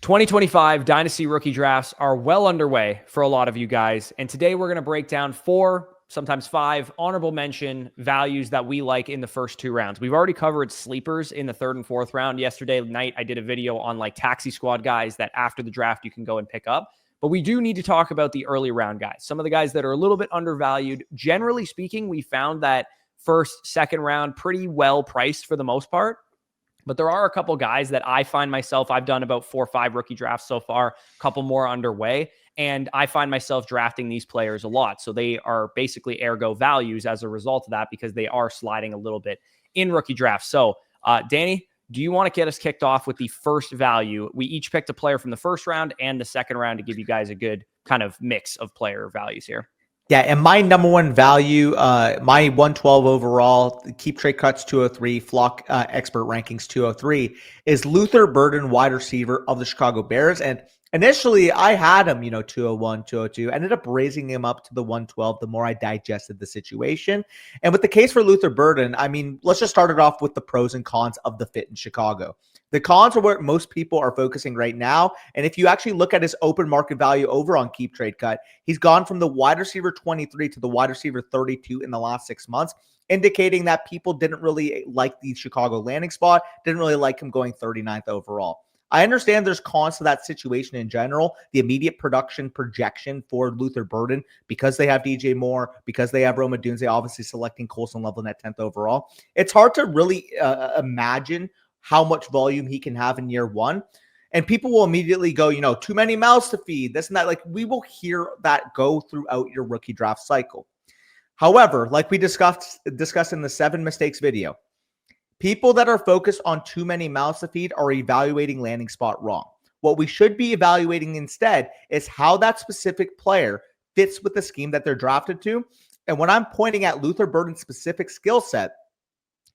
2025 Dynasty rookie drafts are well underway for a lot of you guys. And today we're going to break down 4, sometimes 5 honorable mention values that we like in the first 2 rounds. We've already covered sleepers in the 3rd and 4th round. Yesterday night, I did a video on like taxi squad guys that after the draft you can go and pick up. But we do need to talk about the early round guys. Some of the guys that are a little bit undervalued. Generally speaking, we found that 1st, 2nd round pretty well priced for the most part. But there are a couple guys that I find myself, I've done about 4 or 5 rookie drafts so far, a couple more underway, and I find myself drafting these players a lot. So they are basically ergo values as a result of that because they are sliding a little bit in rookie drafts. So Danny, do you want to get us kicked off with the first value? We each picked a player from the 1st round and the 2nd round to give you guys a good kind of mix of player values here. Yeah, and my number one value, my 112 overall, keep trade cuts 203, flock expert rankings 203, is Luther Burden, wide receiver of the Chicago Bears. And initially, I had him, 201, 202. Ended up raising him up to the 112 the more I digested the situation. And with the case for Luther Burden, I mean, let's just start it off with the pros and cons of the fit in Chicago. The cons are where most people are focusing right now. And if you actually look at his open market value over on Keep Trade Cut, he's gone from the wide receiver 23 to the wide receiver 32 in the last 6 months, indicating that people didn't really like the Chicago landing spot, didn't really like him going 39th overall. I understand there's cons to that situation in general, the immediate production projection for Luther Burden, because they have DJ Moore, because they have Rome Odunze, obviously selecting Colson Loveland at 10th overall. It's hard to really imagine how much volume he can have in year 1. And people will immediately go, too many mouths to feed, this and that. Like, we will hear that go throughout your rookie draft cycle. However, like we discussed in the 7 mistakes video, people that are focused on too many mouths to feed are evaluating landing spot wrong. What we should be evaluating instead is how that specific player fits with the scheme that they're drafted to. And when I'm pointing at Luther Burden's specific skill set,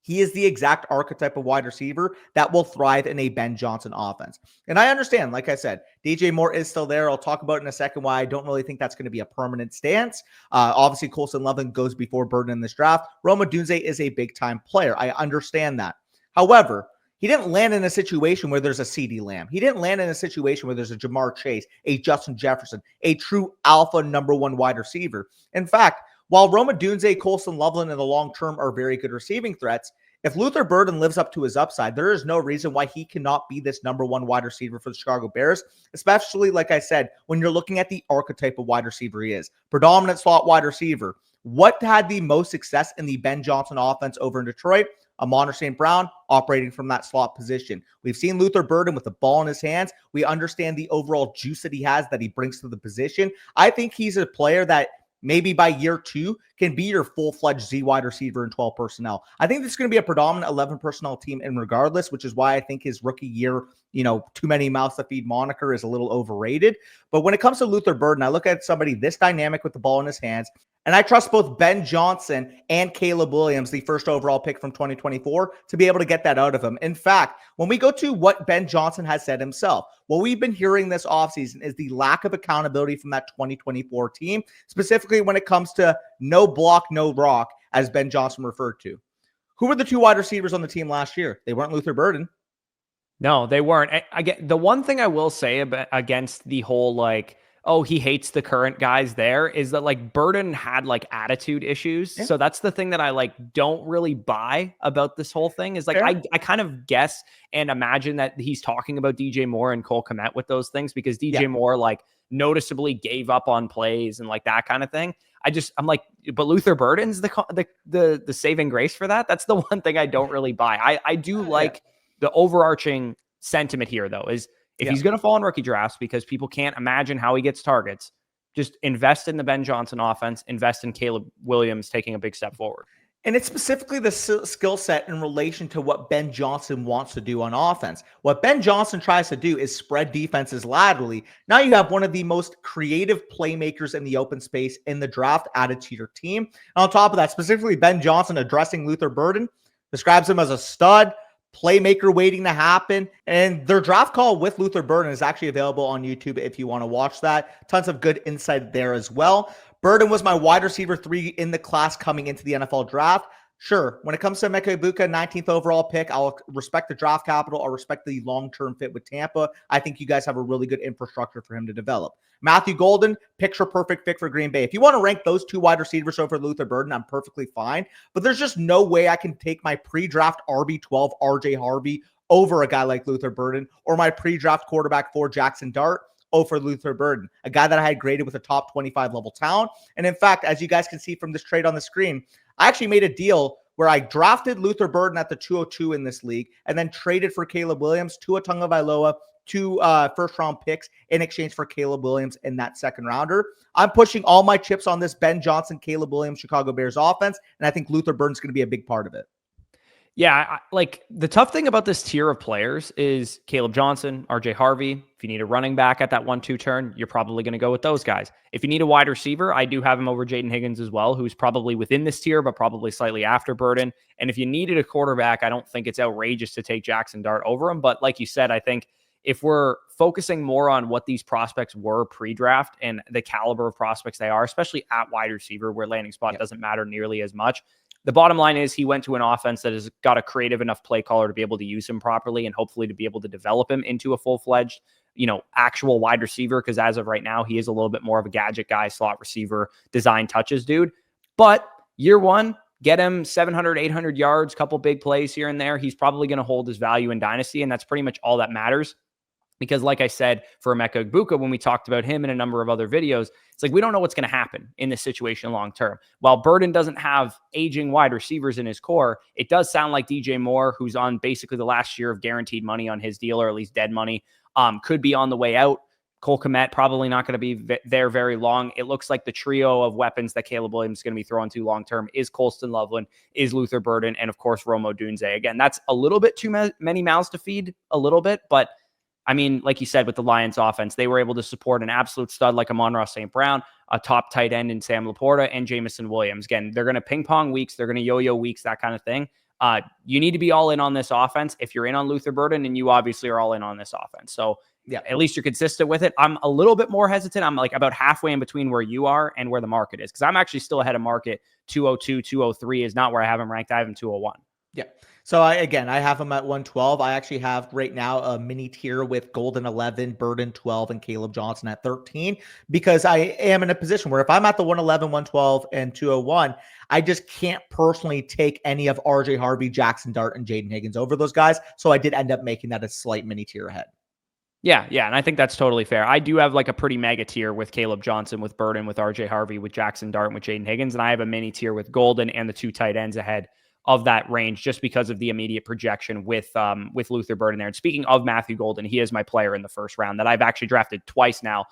he is the exact archetype of wide receiver that will thrive in a Ben Johnson offense. And I understand, like I said, DJ Moore is still there. I'll talk about in a second why I don't really think that's going to be a permanent stance. Obviously, Colson Loveland goes before Burden in this draft. Rome Odunze is a big-time player. I understand that. However, he didn't land in a situation where there's a CeeDee Lamb. He didn't land in a situation where there's a Jamar Chase, a Justin Jefferson, a true alpha number 1 wide receiver. In fact, while Rome Odunze, Colson Loveland in the long term are very good receiving threats, if Luther Burden lives up to his upside, there is no reason why he cannot be this number 1 wide receiver for the Chicago Bears, especially, like I said, when you're looking at the archetype of wide receiver he is. Predominant slot wide receiver. What had the most success in the Ben Johnson offense over in Detroit? Amon St. Brown operating from that slot position. We've seen Luther Burden with the ball in his hands. We understand the overall juice that he has, that he brings to the position. I think he's a player that maybe by year 2 can be your full-fledged Z wide receiver in 12 personnel. I think this is going to be a predominant 11 personnel team in regardless, which is why I think his rookie year, too many mouths to feed moniker is a little overrated. But when it comes to Luther Burden, I look at somebody this dynamic with the ball in his hands, and I trust both Ben Johnson and Caleb Williams, the 1st overall pick from 2024, to be able to get that out of him. In fact, when we go to what Ben Johnson has said himself, what we've been hearing this offseason is the lack of accountability from that 2024 team, specifically when it comes to no block, no rock, as Ben Johnson referred to. Who were the 2 wide receivers on the team last year? They weren't Luther Burden. No, they weren't. Again, the one thing I will say against the whole he hates the current guys there is that Burden had attitude issues. Yeah. So that's the thing that I don't really buy about this whole thing is I kind of guess and imagine that he's talking about DJ Moore and Cole Kmet with those things because DJ Moore noticeably gave up on plays and that kind of thing. I'm like, but Luther Burden's the saving grace for that. That's the one thing I don't really buy. I do the overarching sentiment here though is if he's going to fall in rookie drafts because people can't imagine how he gets targets, just invest in the Ben Johnson offense, invest in Caleb Williams taking a big step forward. And it's specifically the skill set in relation to what Ben Johnson wants to do on offense. What Ben Johnson tries to do is spread defenses laterally. Now you have one of the most creative playmakers in the open space in the draft added to your team. And on top of that, specifically Ben Johnson addressing Luther Burden, describes him as a stud, playmaker waiting to happen. And their draft call with Luther Burden is actually available on YouTube if you want to watch that. Tons of good insight there as well. Burden was my wide receiver 3 in the class coming into the NFL draft. Sure. When it comes to Emeka Egbuka, 19th overall pick, I'll respect the draft capital. I'll respect the long-term fit with Tampa. I think you guys have a really good infrastructure for him to develop. Matthew Golden, picture perfect fit for Green Bay. If you want to rank those two wide receivers over Luther Burden, I'm perfectly fine. But there's just no way I can take my pre-draft RB12 RJ Harvey over a guy like Luther Burden, or my pre-draft quarterback 4 Jackson Dart over Luther Burden, a guy that I had graded with a top 25 level talent. And in fact, as you guys can see from this trade on the screen, I actually made a deal where I drafted Luther Burden at the 202 in this league and then traded for Caleb Williams, Tua Tagovailoa, 2 first-round picks in exchange for Caleb Williams in that second rounder. I'm pushing all my chips on this Ben Johnson, Caleb Williams, Chicago Bears offense, and I think Luther Burden's going to be a big part of it. Yeah, like the tough thing about this tier of players is Caleb Johnson, RJ Harvey. If you need a running back at that 1-2 turn, you're probably going to go with those guys. If you need a wide receiver, I do have him over Jaden Higgins as well, who's probably within this tier, but probably slightly after Burden. And if you needed a quarterback, I don't think it's outrageous to take Jackson Dart over him. But like you said, I think if we're focusing more on what these prospects were pre-draft and the caliber of prospects they are, especially at wide receiver where landing spot doesn't matter nearly as much, the bottom line is he went to an offense that has got a creative enough play caller to be able to use him properly and hopefully to be able to develop him into a full-fledged, actual wide receiver. Because as of right now, he is a little bit more of a gadget guy, slot receiver, design touches dude. But year one, get him 700, 800 yards, couple big plays here and there. He's probably going to hold his value in Dynasty, and that's pretty much all that matters. Because like I said, for Emeka Egbuka, when we talked about him in a number of other videos, it's like we don't know what's going to happen in this situation long term. While Burden doesn't have aging wide receivers in his core, it does sound like DJ Moore, who's on basically the last year of guaranteed money on his deal, or at least dead money, could be on the way out. Cole Kmet probably not going to be there very long. It looks like the trio of weapons that Caleb Williams is going to be throwing to long term is Colston Loveland, is Luther Burden, and of course Rome Odunze. Again, that's a little bit too many mouths to feed, a little bit, but I mean, like you said, with the Lions offense, they were able to support an absolute stud like Amon-Ra St. Brown, a top tight end in Sam Laporta, and Jamison Williams. Again, they're going to ping pong weeks. They're going to yo-yo weeks, that kind of thing. You need to be all in on this offense if you're in on Luther Burden, and you obviously are all in on this offense. So yeah, at least you're consistent with it. I'm a little bit more hesitant. I'm like about halfway in between where you are and where the market is, because I'm actually still ahead of market. 202, 203 is not where I have him ranked. I have him 201. Yeah. So I have him at 112. I actually have right now a mini tier with Golden 11, Burden 12, and Caleb Johnson at 13, because I am in a position where if I'm at the 111, 112, and 201, I just can't personally take any of RJ Harvey, Jackson Dart, and Jaden Higgins over those guys. So I did end up making that a slight mini tier ahead. Yeah. And I think that's totally fair. I do have like a pretty mega tier with Caleb Johnson, with Burden, with RJ Harvey, with Jackson Dart, and with Jaden Higgins. And I have a mini tier with Golden and the 2 tight ends ahead of that range, just because of the immediate projection with Luther Burden there. And speaking of Matthew Golden, he is my player in the first round that I've actually drafted twice now.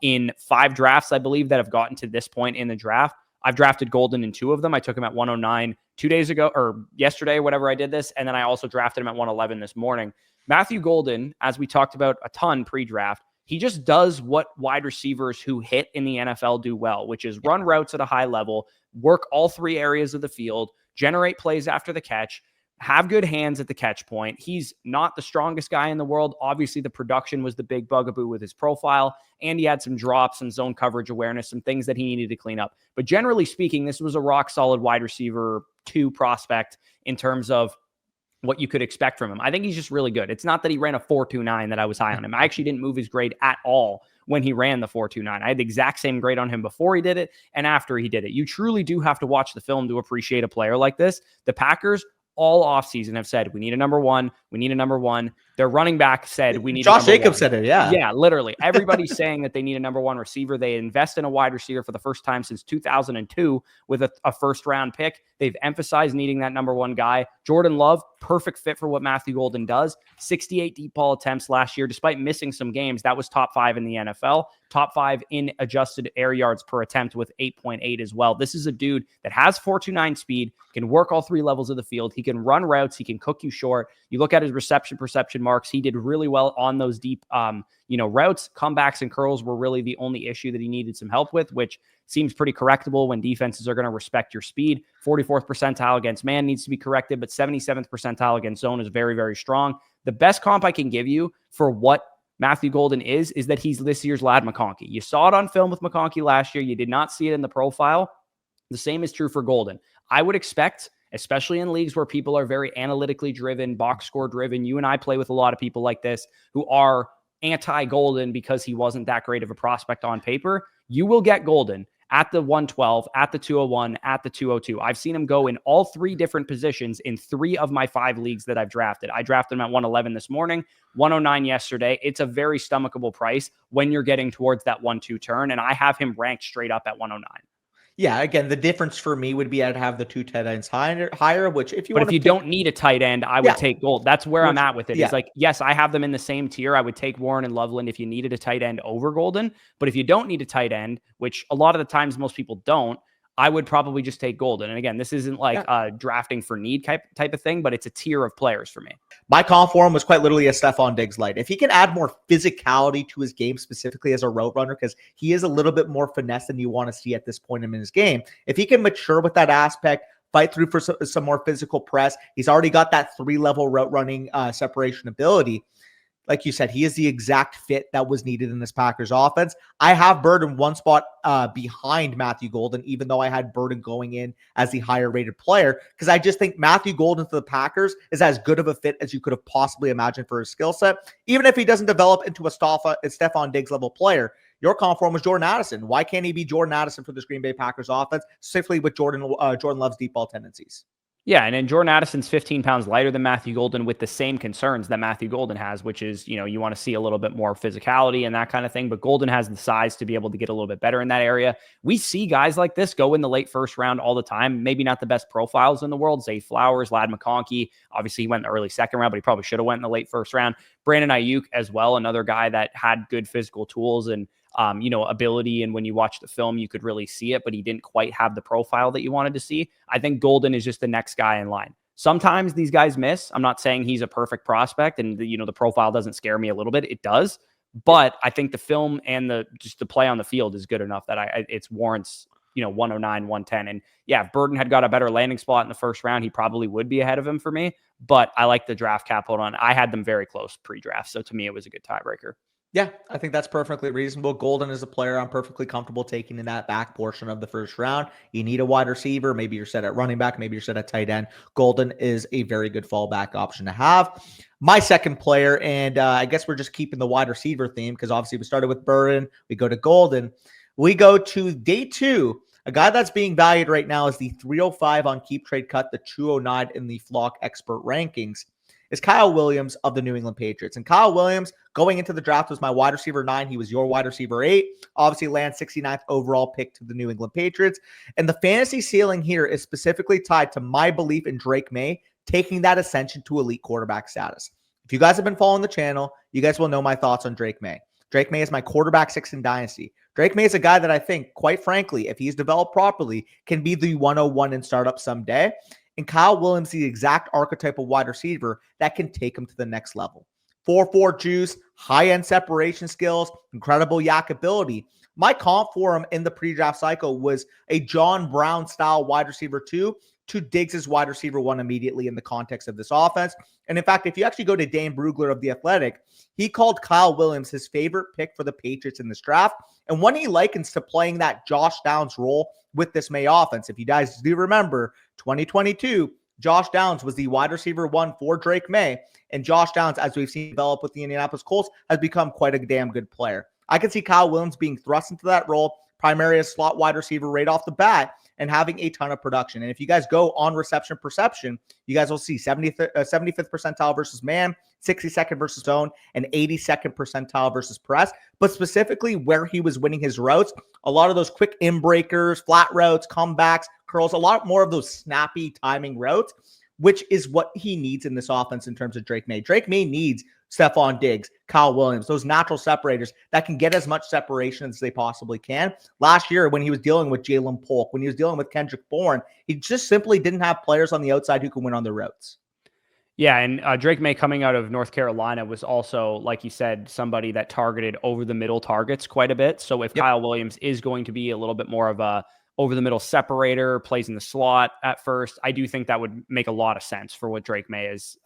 In 5 drafts, I believe, that have gotten to this point in the draft, I've drafted Golden in 2 of them. I took him at 109 2 days ago, or yesterday, whatever I did this. And then I also drafted him at 111 this morning. Matthew Golden, as we talked about a ton pre-draft, he just does what wide receivers who hit in the NFL do well, which is run routes at a high level, work all 3 areas of the field, generate plays after the catch, have good hands at the catch point. He's not the strongest guy in the world. Obviously, the production was the big bugaboo with his profile, and he had some drops, some zone coverage awareness, some things that he needed to clean up. But generally speaking, this was a rock-solid wide receiver 2 prospect in terms of what you could expect from him. I think he's just really good. It's not that he ran a 4.29 that I was high on him. I actually didn't move his grade at all when he ran the 4.29. I had the exact same grade on him before he did it and after he did it. You truly do have to watch the film to appreciate a player like this. The Packers all offseason have said, we need a number 1. We need a number 1. Their running back said, we need Josh a number Jacobs 1. said it, yeah. Yeah, literally. Everybody's saying that they need a number 1 receiver. They invest in a wide receiver for the first time since 2002 with a first-round pick. They've emphasized needing that number 1 guy. Jordan Love, perfect fit for what Matthew Golden does. 68 deep ball attempts last year. Despite missing some games, that was top 5 in the NFL. Top 5 in adjusted air yards per attempt with 8.8 as well. This is a dude that has 4.29 speed, can work all 3 levels of the field. He can run routes. He can cook you short. You look at his reception perception marks. He did really well on those deep, routes. Comebacks and curls were really the only issue that he needed some help with, which seems pretty correctable when defenses are going to respect your speed. 44th percentile against man needs to be corrected, but 77th percentile against zone is very, very strong. The best comp I can give you for what Matthew Golden is that he's this year's Ladd McConkey. You saw it on film with McConkey last year. You did not see it in the profile. The same is true for Golden. I would expect, especially in leagues where people are very analytically driven, box score driven. You and I play with a lot of people like this who are anti-Golden because he wasn't that great of a prospect on paper. You will get Golden at the 112, at the 201, at the 202. I've seen him go in all three different positions in 3 of my 5 leagues that I've drafted. I drafted him at 111 this morning, 109 yesterday. It's a very stomachable price when you're getting towards that 1-2 turn, and I have him ranked straight up at 109. Yeah, again, the difference for me would be I'd have the 2 tight ends higher, which if you But want if to you pick, don't need a tight end, I would take Gold. That's where I'm at with it. It's like, yes, I have them in the same tier. I would take Warren and Loveland if you needed a tight end over Golden. But if you don't need a tight end, which a lot of the times most people don't, I would probably just take Golden. And again, this isn't like a drafting for need type of thing, but it's a tier of players for me. My comp for him was quite literally a Stephon Diggs light. If he can add more physicality to his game, specifically as a route runner, because he is a little bit more finesse than you want to see at this point in his game. If he can mature with that aspect, fight through for some more physical press, he's already got that 3-level route running separation ability. Like you said, he is the exact fit that was needed in this Packers offense. I have Burden one spot behind Matthew Golden, even though I had Burden going in as the higher rated player, because I just think Matthew Golden to the Packers is as good of a fit as you could have possibly imagined for his skill set, even if he doesn't develop into a Stephon Diggs level player. Your comp for him was Jordan Addison. Why can't he be Jordan Addison for this Green Bay Packers offense, specifically with Jordan Love's deep ball tendencies? Yeah, and then Jordan Addison's 15 pounds lighter than Matthew Golden with the same concerns that Matthew Golden has, which is, you want to see a little bit more physicality and that kind of thing. But Golden has the size to be able to get a little bit better in that area. We see guys like this go in the late first round all the time. Maybe not the best profiles in the world. Zay Flowers, Ladd McConkey. Obviously, he went in the early second round, but he probably should have went in the late first round. Brandon Ayuk as well, another guy that had good physical tools and ability. And when you watch the film, you could really see it, but he didn't quite have the profile that you wanted to see. I think Golden is just the next guy in line. Sometimes these guys miss. I'm not saying he's a perfect prospect and the profile doesn't scare me a little bit. It does, but I think the film and the play on the field is good enough that it's warrants, 109, 110. And yeah, if Burden had got a better landing spot in the first round, he probably would be ahead of him for me, but I like the draft capital on. I had them very close pre-draft. So to me, it was a good tiebreaker. Yeah, I think that's perfectly reasonable. Golden is a player I'm perfectly comfortable taking in that back portion of the first round. You need a wide receiver. Maybe you're set at running back. Maybe you're set at tight end. Golden is a very good fallback option to have. My second player, and I guess we're just keeping the wide receiver theme because obviously we started with Burden. We go to Golden. We go to day 2. A guy that's being valued right now is the 305 on Keep Trade Cut, the 209 in the Flock expert rankings, is Kyle Williams of the New England Patriots. And Kyle Williams, going into the draft, was my wide receiver 9. He was your wide receiver 8. Obviously, lands 69th overall pick to the New England Patriots. And the fantasy ceiling here is specifically tied to my belief in Drake May taking that ascension to elite quarterback status. If you guys have been following the channel, you guys will know my thoughts on Drake May. Drake May is my quarterback 6 in Dynasty. Drake May is a guy that I think, quite frankly, if he's developed properly, can be the 101 in startup someday. And Kyle Williams, the exact archetype of wide receiver that can take him to the next level. 4.4 juice, high-end separation skills, incredible yak ability. My comp for him in the pre-draft cycle was a John Brown-style wide receiver 2 to Diggs' wide receiver 1 immediately in the context of this offense. And in fact, if you actually go to Dane Brugler of The Athletic, he called Kyle Williams his favorite pick for the Patriots in this draft. And when he likens to playing that Josh Downs role with this May offense, if you guys do remember, 2022, Josh Downs was the wide receiver 1 for Drake May. And Josh Downs, as we've seen develop with the Indianapolis Colts, has become quite a damn good player. I can see Kyle Williams being thrust into that role, primarily as slot wide receiver right off the bat, and having a ton of production. And if you guys go on reception perception, you guys will see 75th percentile versus man, 62nd versus zone, and 82nd percentile versus press. But specifically where he was winning his routes, a lot of those quick in breakers, flat routes, comebacks, curls, a lot more of those snappy timing routes, which is what he needs in this offense in terms of Drake May. Drake May needs Stephon Diggs, Kyle Williams, those natural separators that can get as much separation as they possibly can. Last year, when he was dealing with Jalen Polk, when he was dealing with Kendrick Bourne, he just simply didn't have players on the outside who could win on the routes. Yeah, and Drake May coming out of North Carolina was also, like you said, somebody that targeted over-the-middle targets quite a bit. So if Kyle Williams is going to be a little bit more of a over-the-middle separator, plays in the slot at first, I do think that would make a lot of sense for what Drake May is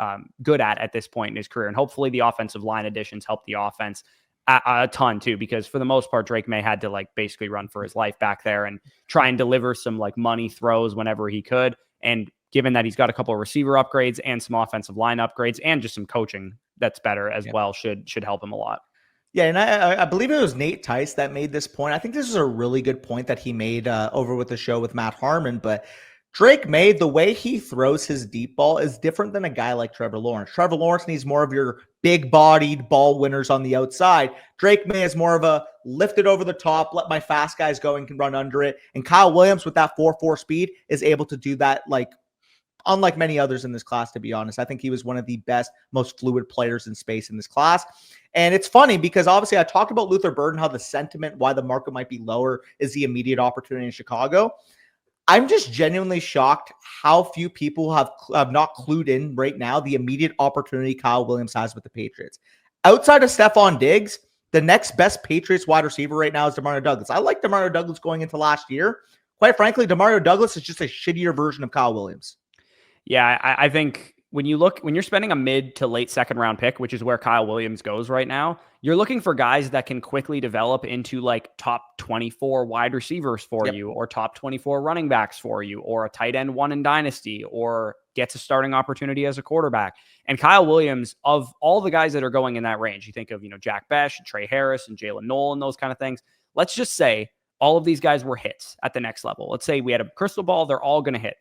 good at this point in his career. And hopefully the offensive line additions help the offense a ton too, because for the most part, Drake May had to basically run for his life back there and try and deliver some money throws whenever he could. And given that he's got a couple of receiver upgrades and some offensive line upgrades and just some coaching that's better as well should help him a lot. Yeah, and I believe it was Nate Tice that made this point. I think this is a really good point that he made over with the show with Matt Harmon. But Drake May, the way he throws his deep ball is different than a guy like Trevor Lawrence. Trevor Lawrence needs more of your big-bodied ball winners on the outside. Drake May is more of a lift it over the top, let my fast guys go and can run under it. And Kyle Williams with that 4.4 speed is able to do that unlike many others in this class, to be honest. I think he was one of the best, most fluid players in space in this class. And it's funny because obviously I talked about Luther Burden, how the sentiment, why the market might be lower is the immediate opportunity in Chicago. I'm just genuinely shocked how few people have not clued in right now the immediate opportunity Kyle Williams has with the Patriots. Outside of Stephon Diggs, the next best Patriots wide receiver right now is Demario Douglas. I like Demario Douglas going into last year. Quite frankly, Demario Douglas is just a shittier version of Kyle Williams. Yeah, I think when you're spending a mid to late second round pick, which is where Kyle Williams goes right now, you're looking for guys that can quickly develop into like top 24 wide receivers for you, or top 24 running backs for you, or a tight end 1 in Dynasty, or gets a starting opportunity as a quarterback. And Kyle Williams, of all the guys that are going in that range, you think of, Jack Besh, and Trey Harris, and Jalen Noel, and those kind of things. Let's just say all of these guys were hits at the next level. Let's say we had a crystal ball, they're all going to hit.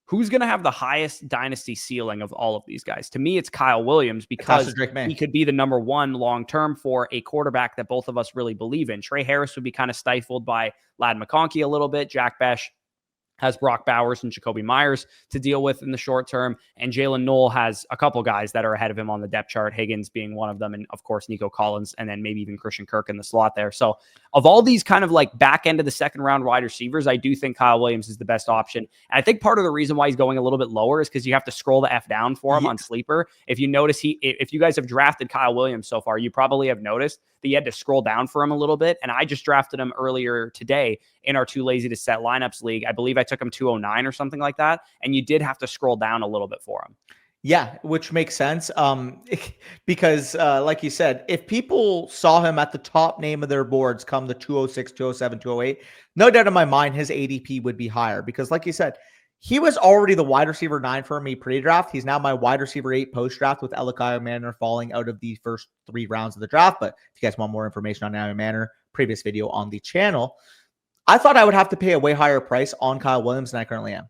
Who's going to have the highest dynasty ceiling of all of these guys? To me, it's Kyle Williams because he could be the number one long-term for a quarterback that both of us really believe in. Trey Harris would be kind of stifled by Ladd McConkey a little bit. Jack Besh has Brock Bowers and Jacoby Myers to deal with in the short term. And Jalen Noel has a couple guys that are ahead of him on the depth chart, Higgins being one of them. And of course, Nico Collins, and then maybe even Christian Kirk in the slot there. So of all these kind of like back end of the second round wide receivers, I do think Kyle Williams is the best option. And I think part of the reason why he's going a little bit lower is because you have to scroll the F down for him on Sleeper. If you notice, if you guys have drafted Kyle Williams so far, you probably have noticed that you had to scroll down for him a little bit. And I just drafted him earlier today in our Too Lazy to Set lineups league. I believe I took him 209 or something like that. And you did have to scroll down a little bit for him. Yeah, which makes sense. Because like you said, if people saw him at the top name of their boards come the 206, 207, 208, no doubt in my mind, his ADP would be higher because like you said, he was already the wide receiver 9 for me pre-draft. He's now my wide receiver 8 post-draft with Elikayo Manor falling out of the first 3 rounds of the draft. But if you guys want more information on Elikayo Manor, previous video on the channel. I thought I would have to pay a way higher price on Kyle Williams than I currently am.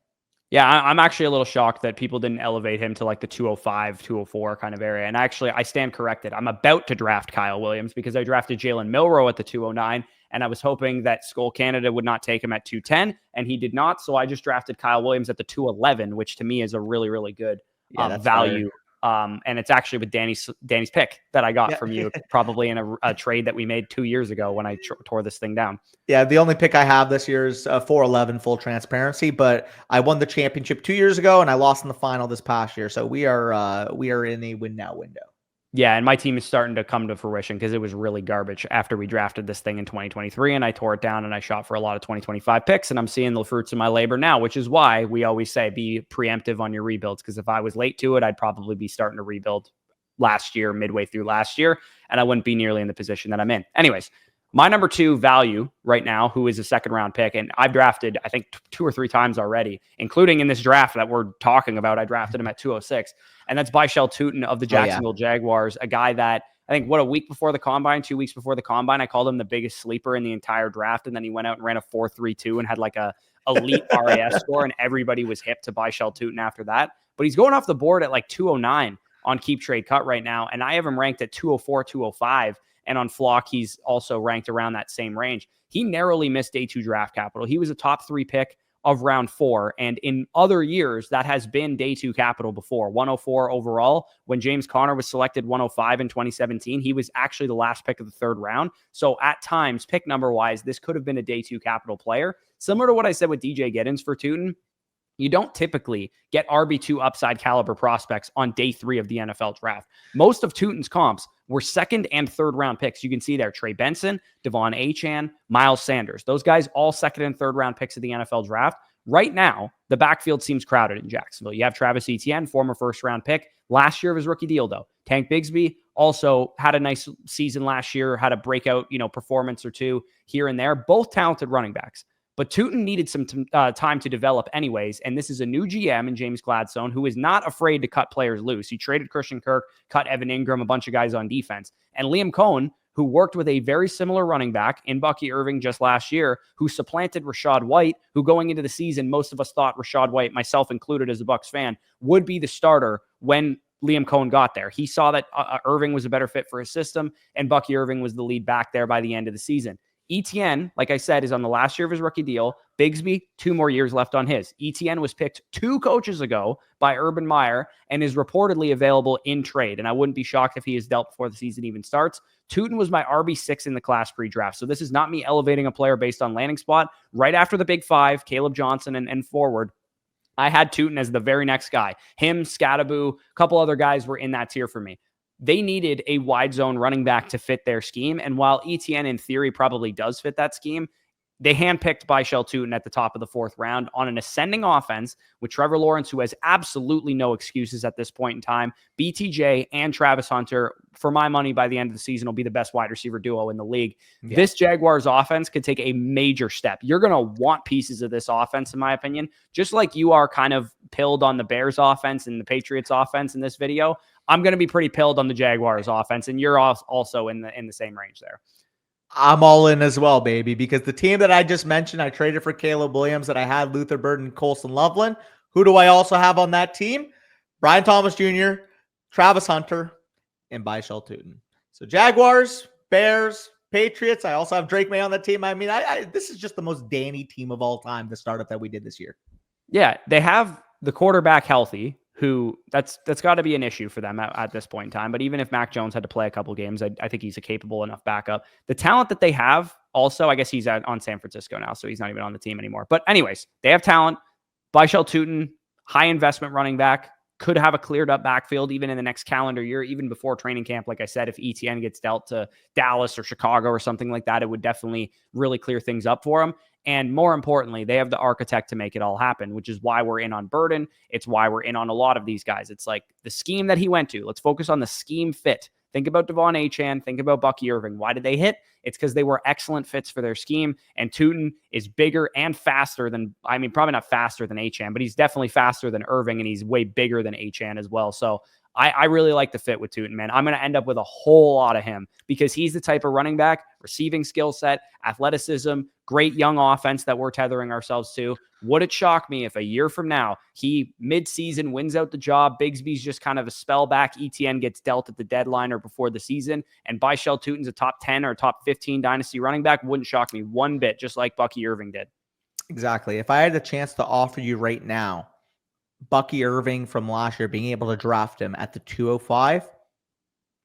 Yeah, I'm actually a little shocked that people didn't elevate him to like the 205, 204 kind of area. And actually, I stand corrected. I'm about to draft Kyle Williams because I drafted Jalen Milroe at the 209, and I was hoping that Skull Canada would not take him at 210, and he did not. So I just drafted Kyle Williams at the 211, which to me is a really, really good value. And it's actually with Danny's pick that I got from you, probably in a trade that we made 2 years ago when I tore this thing down. Yeah, the only pick I have this year is 411, full transparency. But I won the championship 2 years ago, and I lost in the final this past year. So we are in a win now window. Yeah, and my team is starting to come to fruition because it was really garbage after we drafted this thing in 2023, and I tore it down and I shot for a lot of 2025 picks, and I'm seeing the fruits of my labor now, which is why we always say be preemptive on your rebuilds, because if I was late to it, I'd probably be starting to rebuild last year, midway through last year, and I wouldn't be nearly in the position that I'm in. Anyways, my number 2 value right now, who is a second round pick, and I've drafted, I think, 2 or 3 times already, including in this draft that we're talking about. I drafted him at 206, and that's Bhayshul Tuten of the Jacksonville Jaguars, a guy that I think, a week before the combine, 2 weeks before the combine, I called him the biggest sleeper in the entire draft, and then he went out and ran a 4.32 and had like a elite RAS score, and everybody was hip to Bhayshul Tuten after that. But he's going off the board at like 209 on Keep Trade Cut right now, and I have him ranked at 204, 205. And on Flock, he's also ranked around that same range. He narrowly missed day 2 draft capital. He was a top 3 pick of round 4. And in other years, that has been day 2 capital before. 104 overall. When James Conner was selected 105 in 2017, he was actually the last pick of the 3rd round. So at times, pick number wise, this could have been a day 2 capital player. Similar to what I said with DJ Giddens for Tuten. You don't typically get RB2 upside caliber prospects on day 3 of the NFL draft. Most of Tuten's comps were 2nd and 3rd round picks. You can see there Trey Benson, Devon Achane, Miles Sanders. Those guys all 2nd and 3rd round picks of the NFL draft. Right now, the backfield seems crowded in Jacksonville. You have Travis Etienne, former 1st round pick. Last year of his rookie deal, though. Tank Bigsby also had a nice season last year, had a breakout, performance or 2 here and there. Both talented running backs. But Tuten needed some time to develop anyways. And this is a new GM in James Gladstone who is not afraid to cut players loose. He traded Christian Kirk, cut Evan Ingram, a bunch of guys on defense. And Liam Cohen, who worked with a very similar running back in Bucky Irving just last year, who supplanted Rachaad White, who going into the season, most of us thought Rachaad White, myself included as a Bucs fan, would be the starter when Liam Cohen got there. He saw that Irving was a better fit for his system, and Bucky Irving was the lead back there by the end of the season. ETN, like I said, is on the last year of his rookie deal. Bigsby, 2 more years left on his. ETN was picked 2 coaches ago by Urban Meyer and is reportedly available in trade. And I wouldn't be shocked if he is dealt before the season even starts. Tuten was my RB6 in the class pre-draft. So this is not me elevating a player based on landing spot. Right after the big 5, Caleb Johnson and forward, I had Tuten as the very next guy. Him, Scattaboo, a couple other guys were in that tier for me. They needed a wide zone running back to fit their scheme. And while ETN in theory probably does fit that scheme, they handpicked Bhayshul Tuten at the top of the 4th round on an ascending offense with Trevor Lawrence, who has absolutely no excuses at this point in time. BTJ and Travis Hunter, for my money, by the end of the season, will be the best wide receiver duo in the league. Yeah. This Jaguars offense could take a major step. You're going to want pieces of this offense, in my opinion, just like you are kind of pilled on the Bears offense and the Patriots offense in this video. I'm going to be pretty pilled on the Jaguars offense, and you're also in the same range there. I'm all in as well, baby, because the team that I just mentioned, I traded for Caleb Williams, that I had Luther Burden, Colson Loveland. Who do I also have on that team? Brian Thomas Jr., Travis Hunter, and Bhayshul Tuten. So Jaguars, Bears, Patriots. I also have Drake May on that team. I mean, this is just the most Danny team of all time, the startup that we did this year. Yeah, they have the quarterback healthy, who that's got to be an issue for them at this point in time. But even if Mac Jones had to play a couple games, I think he's a capable enough backup. The talent that they have also, I guess he's on San Francisco now, so he's not even on the team anymore. But anyways, they have talent. Bhayshul Tuten, high investment running back, could have a cleared up backfield even in the next calendar year, even before training camp. Like I said, if ETN gets dealt to Dallas or Chicago or something like that, it would definitely really clear things up for him. And more importantly, they have the architect to make it all happen, which is why we're in on Burden. It's why we're in on a lot of these guys. It's like the scheme that he went to. Let's focus on the scheme fit. Think about Devon Achane. Think about Bucky Irving. Why did they hit? It's because they were excellent fits for their scheme. And Tuten is bigger and faster than, I mean, probably not faster than Achane, but he's definitely faster than Irving, and he's way bigger than Achane as well. So I really like the fit with Tuten, man. I'm going to end up with a whole lot of him because he's the type of running back, receiving skill set, athleticism, great young offense that we're tethering ourselves to. Would it shock me if a year from now he mid-season wins out the job, Bigsby's just kind of a spell back, ETN gets dealt at the deadline or before the season, and Bhayshul Tuten's a top 10 or top 15 dynasty running back? Wouldn't shock me one bit, just like Bucky Irving did. Exactly. If I had the chance to offer you right now Bucky Irving from last year, being able to draft him at the 205,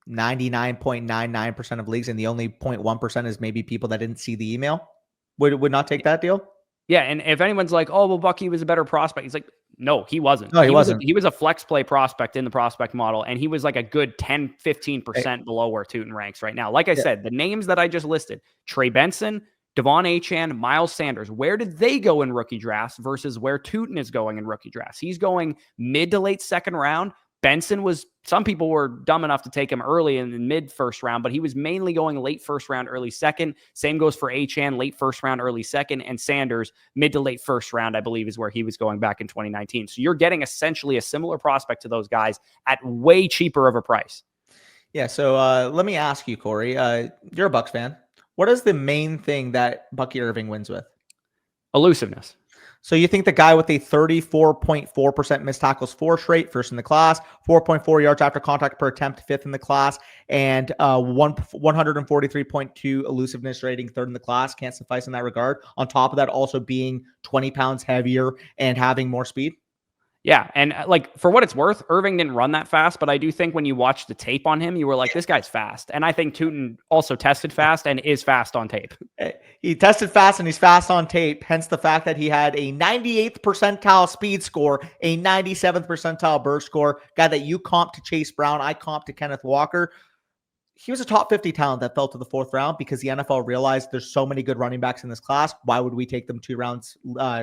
99.99% of leagues, and the only 0.1% is maybe people that didn't see the email, would not take that deal? Yeah, and if anyone's like, oh, well, Bucky was a better prospect, he's like, no, he wasn't. No, he wasn't. He was a flex play prospect in the prospect model, and he was like a good 10, 15% below where Tuten ranks right now. Like I said, the names that I just listed, Trey Benson, Devon Achane, Miles Sanders, where did they go in rookie drafts versus where Tuten is going in rookie drafts? He's going mid to late second round. Benson was, some people were dumb enough to take him early in the mid first round, but he was mainly going late first round, early second. Same goes for Achane, late first round, early second, and Sanders, mid to late first round, I believe is where he was going back in 2019. So you're getting essentially a similar prospect to those guys at way cheaper of a price. Yeah. So let me ask you, Corey, you're a Bucs fan. What is the main thing that Bucky Irving wins with? Elusiveness. So you think the guy with a 34.4% missed tackles force rate, first in the class, 4.4 yards after contact per attempt, fifth in the class, and 143.2 elusiveness rating, third in the class, can't suffice in that regard. On top of that, also being 20 pounds heavier and having more speed? Yeah, and like for what it's worth, Irving didn't run that fast, but I do think when you watch the tape on him, you were like, this guy's fast. And I think Tuten also tested fast and is fast on tape. He tested fast and he's fast on tape, hence the fact that he had a 98th percentile speed score, a 97th percentile burst score, guy that you comp to Chase Brown, I comp to Kenneth Walker. He was a top 50 talent that fell to the 4th round because the NFL realized there's so many good running backs in this class. Why would we take them 2 rounds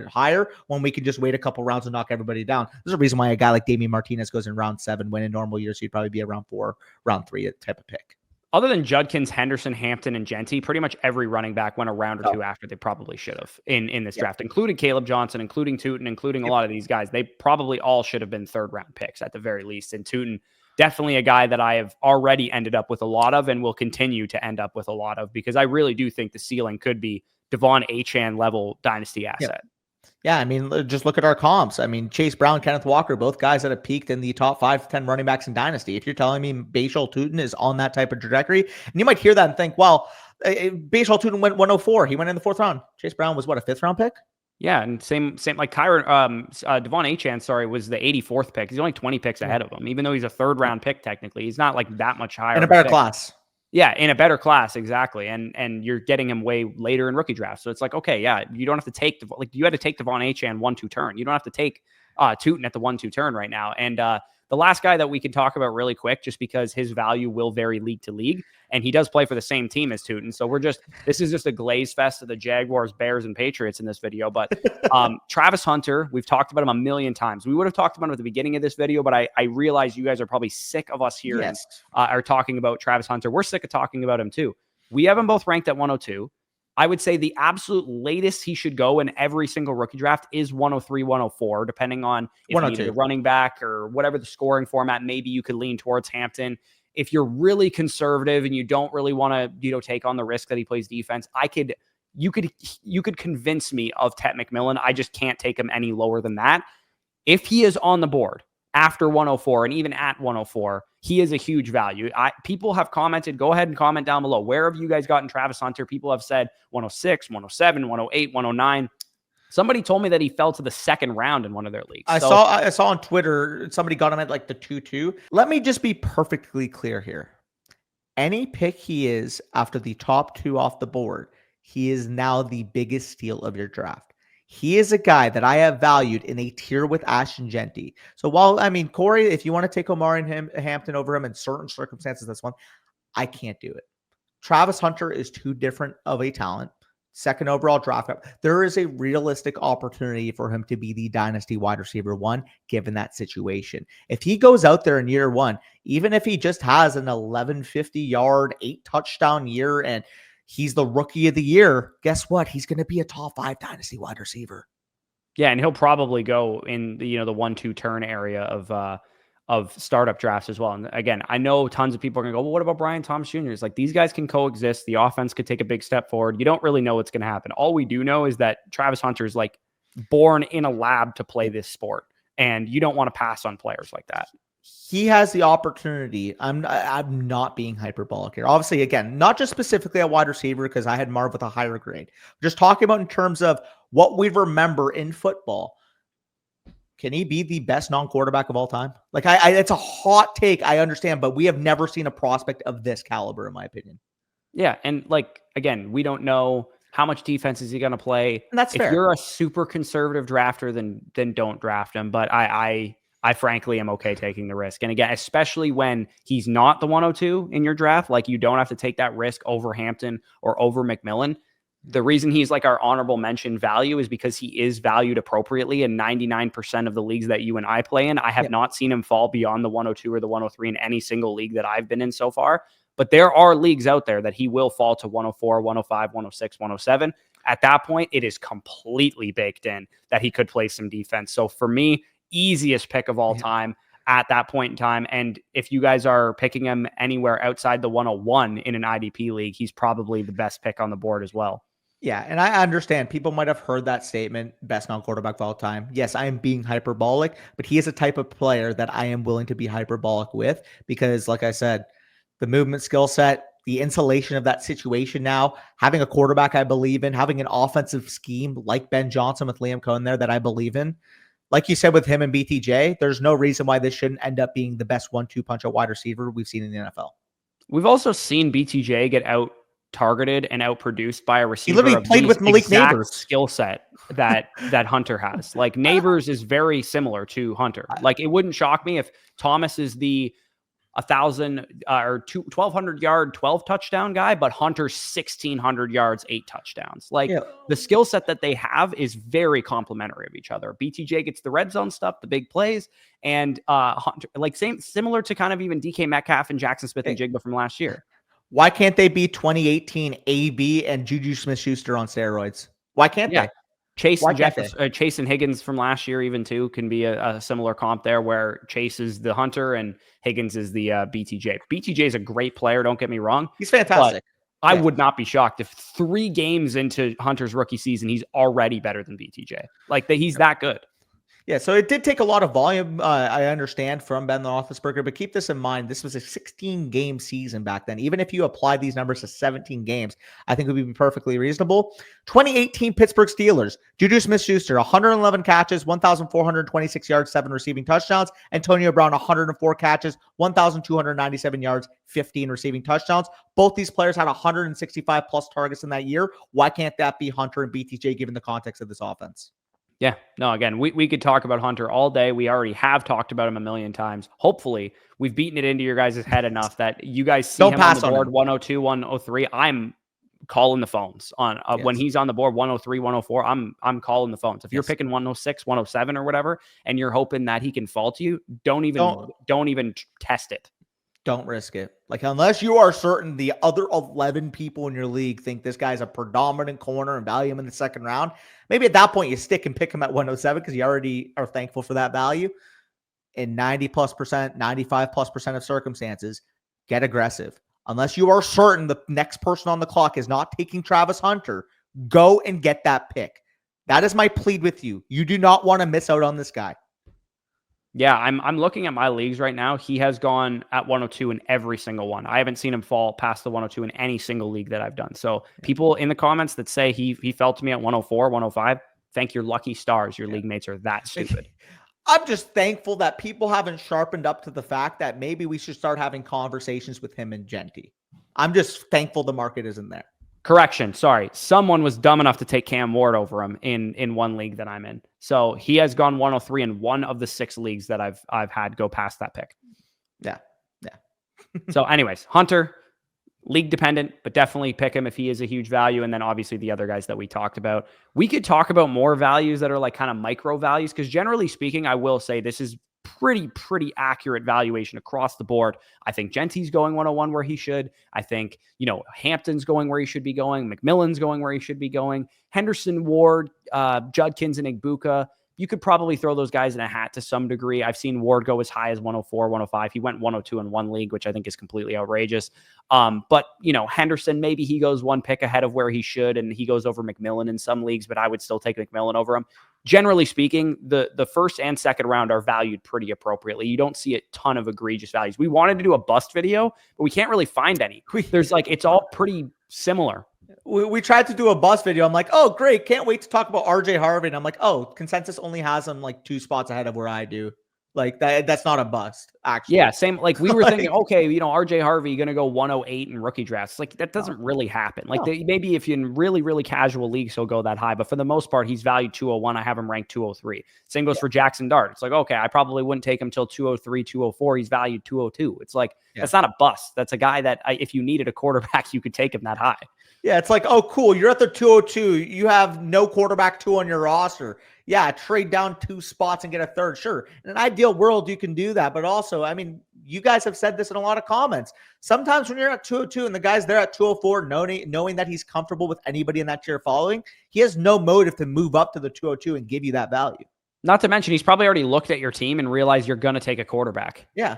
higher when we can just wait a couple rounds and knock everybody down? There's a reason why a guy like Damian Martinez goes in round 7, when in normal years he'd probably be around 4, round 3 type of pick. Other than Judkins, Henderson, Hampton, and Genty, pretty much every running back went a round or two after they probably should have in this draft, including Caleb Johnson, including Tuten, including a lot of these guys. They probably all should have been third-round picks at the very least. And Tuten, definitely a guy that I have already ended up with a lot of and will continue to end up with a lot of, because I really do think the ceiling could be Devon Achane level dynasty asset. Yeah, I mean, just look at our comps. I mean, Chase Brown, Kenneth Walker, both guys that have peaked in the top 5 to 10 running backs in Dynasty. If you're telling me Bhayshul Tuten is on that type of trajectory, and you might hear that and think, well, Bhayshul Tuten went 104. He went in the 4th round. Chase Brown was what, a 5th round pick? Yeah, and same like Kyron, Devon Achane, sorry, was the 84th pick. He's only 20 picks ahead of him, even though he's a 3rd round pick technically. He's not like that much higher. In a better class. Yeah, in a better class, exactly. And you're getting him way later in rookie drafts. So it's like, okay, yeah, you don't have to take you had to take Devon Achane 1-2 turn. You don't have to take Tuten at the 1-2 turn right now. And the last guy that we can talk about really quick, just because his value will vary league to league, and he does play for the same team as Tuten. So this is just a glaze fest of the Jaguars, Bears, and Patriots in this video. But Travis Hunter, we've talked about him a million times. We would have talked about him at the beginning of this video, but I realize you guys are probably sick of us here and are talking about Travis Hunter. We're sick of talking about him too. We have him both ranked at 102. I would say the absolute latest he should go in every single rookie draft is 103, 104, depending on if you need a running back or whatever the scoring format. Maybe you could lean towards Hampton. If you're really conservative and you don't really want to, take on the risk that he plays defense, you could convince me of Tet McMillan. I just can't take him any lower than that. If he is on the board after 104 and even at 104, he is a huge value. People have commented, go ahead and comment down below. Where have you guys gotten Travis Hunter? People have said 106, 107, 108, 109. Somebody told me that he fell to the 2nd round in one of their leagues. I saw on Twitter, somebody got him at like the 2-2. Let me just be perfectly clear here. Any pick he is after the top 2 off the board, he is now the biggest steal of your draft. He is a guy that I have valued in a tier with Ashton Genty. So while, Corey, if you want to take Omari and Hampton over him in certain circumstances, that's one. I can't do it. Travis Hunter is too different of a talent. 2nd overall draft. There is a realistic opportunity for him to be the dynasty wide receiver 1, given that situation. If he goes out there in year 1, even if he just has an 1150-yard, 8-touchdown year, and he's the rookie of the year, guess what? He's going to be a top 5 dynasty wide receiver. Yeah, and he'll probably go in the 1-2 turn area of startup drafts as well. And again, I know tons of people are going to go, well, what about Brian Thomas Jr.? It's like, these guys can coexist. The offense could take a big step forward. You don't really know what's going to happen. All we do know is that Travis Hunter is like born in a lab to play this sport, and you don't want to pass on players like that. He has the opportunity. I'm not being hyperbolic here. Obviously, again, not just specifically at wide receiver, because I had Marv with a higher grade. Just talking about in terms of what we remember in football. Can he be the best non-quarterback of all time? Like, it's a hot take, I understand, but we have never seen a prospect of this caliber, in my opinion. Yeah, and like, again, we don't know how much defense is he going to play. And that's fair. If you're a super conservative drafter, then don't draft him. But I frankly am okay taking the risk. And again, especially when he's not the 102 in your draft, like, you don't have to take that risk over Hampton or over McMillan. The reason he's like our honorable mention value is because he is valued appropriately in 99% of the leagues that you and I play in. I have not seen him fall beyond the 102 or the 103 in any single league that I've been in so far. But there are leagues out there that he will fall to 104, 105, 106, 107. At that point, it is completely baked in that he could play some defense. So for me, easiest pick of all time at that point in time. And if you guys are picking him anywhere outside the 101 in an IDP league, he's probably the best pick on the board as well. Yeah, and I understand people might have heard that statement, best non-quarterback of all time. Yes, I am being hyperbolic, but he is a type of player that I am willing to be hyperbolic with because, like I said, the movement skill set, the insulation of that situation now, having a quarterback I believe in, having an offensive scheme like Ben Johnson with Liam Cohen there that I believe in. Like you said with him and BTJ, there's no reason why this shouldn't end up being the best 1-2 punch at wide receiver we've seen in the NFL. We've also seen BTJ get out targeted and outproduced by a receiver. He literally played with Malik Neighbors skill set that Hunter has. Like, Neighbors is very similar to Hunter. Like, it wouldn't shock me if Thomas is the 1,200 yard 12 touchdown guy, but Hunter's 1,600 yards 8 touchdowns. Like, the skill set that they have is very complementary of each other. BTJ gets the red zone stuff, the big plays, and Hunter, like, similar to kind of even DK Metcalf and Jackson Smith and Jigba from last year. Why can't they be 2018 AB and Juju Smith-Schuster on steroids? Why can't Yeah. they? Why can't they? Chase and Higgins from last year, even too, can be a similar comp there where Chase is the hunter and Higgins is the BTJ. BTJ is a great player, don't get me wrong. He's But fantastic. I would not be shocked if 3 games into Hunter's rookie season, he's already better than BTJ. Like he's that good. Yeah, so it did take a lot of volume, I understand, from Ben Roethlisberger, but keep this in mind. This was a 16-game season back then. Even if you apply these numbers to 17 games, I think it would be perfectly reasonable. 2018 Pittsburgh Steelers, Juju Smith-Schuster, 111 catches, 1,426 yards, 7 receiving touchdowns. Antonio Brown, 104 catches, 1,297 yards, 15 receiving touchdowns. Both these players had 165-plus targets in that year. Why can't that be Hunter and BTJ given the context of this offense? Yeah, no, again, we could talk about Hunter all day. We already have talked about him a million times. Hopefully, we've beaten it into your guys' head enough that you guys see him on the board 102, 103. I'm calling the phones on when he's on the board 103, 104. I'm calling the phones. If you're picking 106, 107 or whatever, and you're hoping that he can fall to you, don't even test it. Don't risk it. Like, unless you are certain the other 11 people in your league think this guy's a predominant corner and value him in the second round, maybe at that point you stick and pick him at 107 because you already are thankful for that value. In 90+%, 95+% of circumstances, get aggressive. Unless you are certain the next person on the clock is not taking Travis Hunter, go and get that pick. That is my plea with you. You do not want to miss out on this guy. Yeah, I'm looking at my leagues right now. He has gone at 102 in every single one. I haven't seen him fall past the 102 in any single league that I've done. So people in the comments that say he fell to me at 104, 105, thank your lucky stars. Your league mates are that stupid. I'm just thankful that people haven't sharpened up to the fact that maybe we should start having conversations with him and Genty. I'm just thankful the market isn't there. Correction. Sorry. Someone was dumb enough to take Cam Ward over him in one league that I'm in. So he has gone 103 in one of the 6 leagues that I've had go past that pick. Yeah. So anyways, Hunter, league dependent, but definitely pick him if he is a huge value. And then obviously the other guys that we talked about. We could talk about more values that are like kind of micro values, because generally speaking, I will say this is pretty accurate valuation across the board. I think Genty's going 101 where he should. I think, Hampton's going where he should be going. McMillan's going where he should be going. Henderson, Ward, Judkins, and Igbuka. You could probably throw those guys in a hat to some degree. I've seen Ward go as high as 104, 105. He went 102 in one league, which I think is completely outrageous. But Henderson, maybe he goes one pick ahead of where he should, and he goes over McMillan in some leagues, but I would still take McMillan over him. Generally speaking, the first and second round are valued pretty appropriately. You don't see a ton of egregious values. We wanted to do a bust video, but we can't really find any. It's all pretty similar. We tried to do a bust video. I'm like, oh, great. Can't wait to talk about RJ Harvey. And I'm like, oh, consensus only has him like 2 spots ahead of where I do. Like that's not a bust, actually. Yeah, same. Like we were thinking, okay, RJ Harvey going to go 108 in rookie drafts. Like that doesn't really happen. Like maybe if you're in really casual leagues, he'll go that high. But for the most part, he's valued 201. I have him ranked 203. Same goes for Jackson Dart. It's like, okay, I probably wouldn't take him till 203, 204. He's valued 202. It's like, that's not a bust. That's a guy that if you needed a quarterback, you could take him that high. Yeah, it's like, oh, cool. You're at the 202. You have no quarterback 2 on your roster. Yeah, trade down 2 spots and get a third. Sure. In an ideal world, you can do that. But also, I mean, you guys have said this in a lot of comments. Sometimes when you're at 202 and the guy's there at 204, knowing that he's comfortable with anybody in that tier following, he has no motive to move up to the 202 and give you that value. Not to mention, he's probably already looked at your team and realized you're going to take a quarterback. Yeah.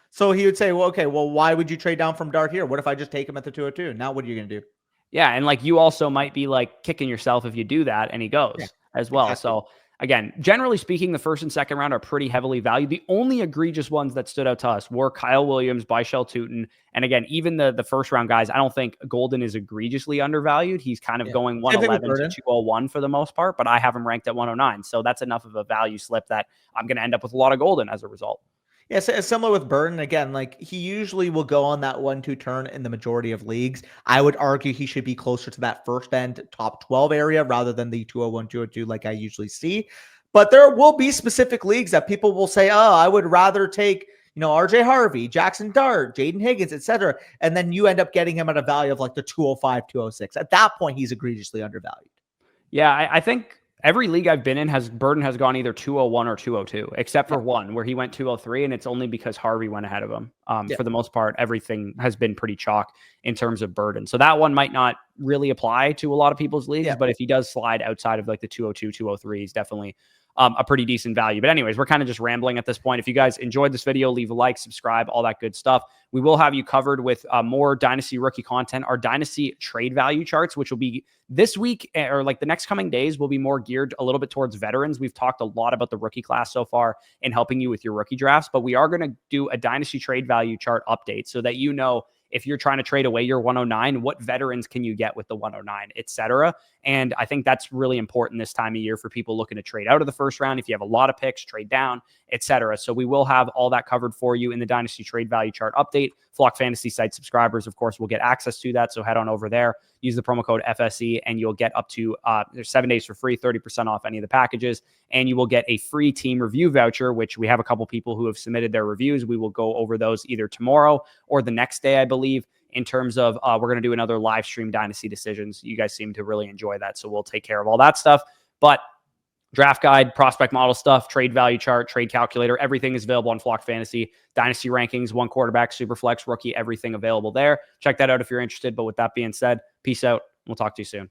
So he would say, well, okay, why would you trade down from Dart here? What if I just take him at the 202? Now what are you going to do? Yeah, and like you also might be like kicking yourself if you do that and he goes as well. Exactly. So again, generally speaking, the first and second round are pretty heavily valued. The only egregious ones that stood out to us were Kyle Williams, Bhayshul Tuten, and again, even the first round guys. I don't think Golden is egregiously undervalued. He's kind of going 111 to 201 for the most part, but I have him ranked at 109. So that's enough of a value slip that I'm going to end up with a lot of Golden as a result. Yeah, so similar with Burton. Again, like he usually will go on that 1-2 turn in the majority of leagues. I would argue he should be closer to that first end top 12 area rather than the 201, 202 like I usually see. But there will be specific leagues that people will say, oh, I would rather take, RJ Harvey, Jackson Dart, Jaden Higgins, etc. And then you end up getting him at a value of like the 205, 206. At that point, he's egregiously undervalued. Yeah, I think Every league I've been in Burden has gone either 201 or 202, except for Yeah. one where he went 203, and it's only because Harvey went ahead of him. Yeah. For the most part, everything has been pretty chalk in terms of Burden. So that one might not really apply to a lot of people's leagues, Yeah. but if he does slide outside of like the 202, 203, he's definitely a pretty decent value. But anyways, we're kind of just rambling at this point. If you guys enjoyed this video, leave a like, subscribe, all that good stuff. We will have you covered with more Dynasty rookie content, our Dynasty trade value charts, which will be this week or like the next coming days will be more geared a little bit towards veterans. We've talked a lot about the rookie class so far and helping you with your rookie drafts, but we are going to do a Dynasty trade value chart update so that you know if you're trying to trade away your 109, what veterans can you get with the 109, etc. And I think that's really important this time of year for people looking to trade out of the first round. If you have a lot of picks, trade down, etc. So we will have all that covered for you in the Dynasty trade value chart update. Flock Fantasy site subscribers, of course, will get access to that. So head on over there, use the promo code FSE, and you'll get up to there's 7 days for free, 30% off any of the packages. And you will get a free team review voucher, which we have a couple people who have submitted their reviews. We will go over those either tomorrow or the next day, I believe, in terms of we're going to do another live stream Dynasty decisions. You guys seem to really enjoy that. So we'll take care of all that stuff. But draft guide, prospect model stuff, trade value chart, trade calculator, everything is available on Flock Fantasy. Dynasty rankings, one quarterback, superflex, rookie, everything available there. Check that out if you're interested. But with that being said, peace out. We'll talk to you soon.